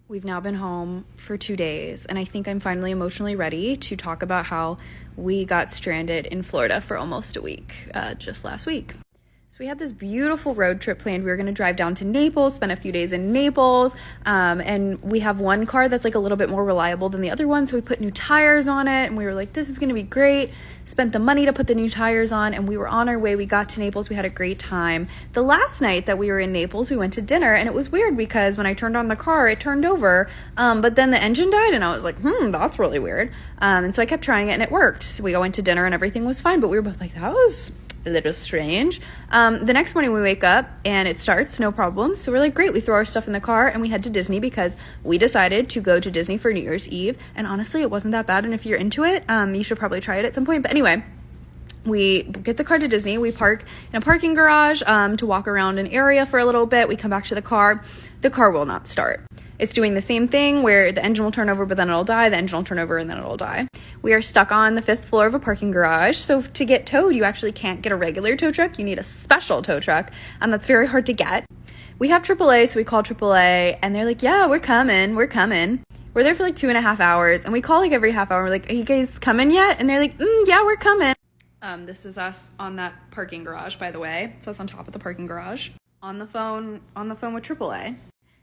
We've now been home for 2 days, and I think I'm finally emotionally ready to talk about how we got stranded in Florida for almost a week, just last week. So we had this beautiful road trip planned. We were going to drive down to Naples, spend a few days in Naples, and we have one car that's like a little bit more reliable than the other one, so we put new tires on it, and we were like, this is going to be great. Spent the money to put the new tires on, and we were on our way. We got to Naples. We had a great time. The last night that we were in Naples, we went to dinner, and it was weird because when I turned on the car, it turned over, but then the engine died, and I was like, that's really weird. And so I kept trying it, and it worked. We went to dinner, and everything was fine, but we were both like, that was a little strange. The next morning we wake up and it starts, no problem. So we're like, great. We throw our stuff in the car and we head to Disney because we decided to go to Disney for New Year's Eve. And honestly, it wasn't that bad. And if you're into it, you should probably try it at some point. But anyway, we get the car to Disney. We park in a parking garage to walk around an area for a little bit. We come back to the car. The car will not start. It's doing the same thing where the engine will turn over, but then it'll die. The engine will turn over and then it'll die. We are stuck on the 5th floor of a parking garage. So to get towed, you actually can't get a regular tow truck. You need a special tow truck. And that's very hard to get. We have AAA, so we call AAA and they're like, yeah, we're coming. We're there for like 2.5 hours. And we call like every half hour. We're like, are you guys coming yet? And they're like, yeah, we're coming. This is us on that parking garage, by the way. It's us on top of the parking garage on the phone with AAA.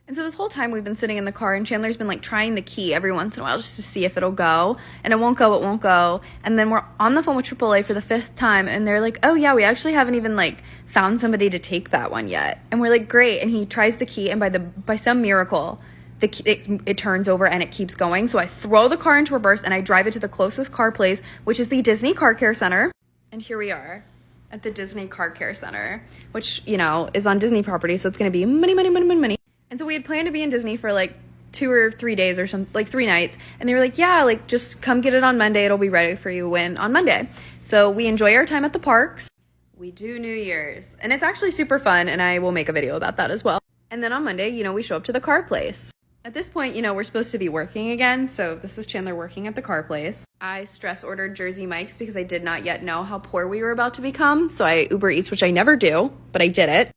And so this whole time we've been sitting in the car and Chandler's been like trying the key every once in a while just to see if it'll go, and it won't go. And then we're on the phone with AAA for the 5th time and they're like, oh yeah, we actually haven't even like found somebody to take that one yet. And we're like, great. And he tries the key and by some miracle, the key, it turns over and it keeps going. So I throw the car into reverse and I drive it to the closest car place, which is the Disney Car Care Center. And here we are at the Disney Car Care Center, which, you know, is on Disney property. So it's going to be money. And so we had planned to be in Disney for like 2 or 3 days or something, like 3 nights. And they were like, yeah, like just come get it on Monday. It'll be ready for you on Monday. So we enjoy our time at the parks. We do New Year's and it's actually super fun. And I will make a video about that as well. And then on Monday, you know, we show up to the car place. At this point, you know, we're supposed to be working again. So this is Chandler working at the car place. I stress ordered Jersey Mike's because I did not yet know how poor we were about to become. So I Uber Eats, which I never do, but I did it.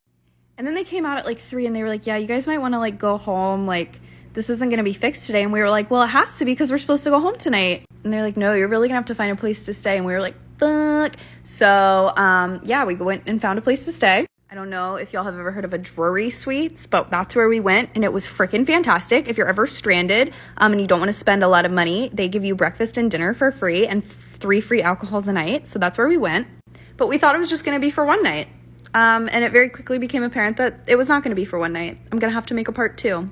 And then they came out at like 3 and they were like, yeah, you guys might want to like go home. Like this isn't going to be fixed today. And we were like, well, it has to be because we're supposed to go home tonight. And they're like, no, you're really gonna have to find a place to stay. And we were like, fuck. So, yeah, we went and found a place to stay. I don't know if y'all have ever heard of a Drury Suites, but that's where we went and it was freaking fantastic. If you're ever stranded, and you don't want to spend a lot of money, they give you breakfast and dinner for free and 3 free alcohols a night. So that's where we went. But we thought it was just going to be for one night. And it very quickly became apparent that it was not going to be for one night. I'm going to have to make a part 2.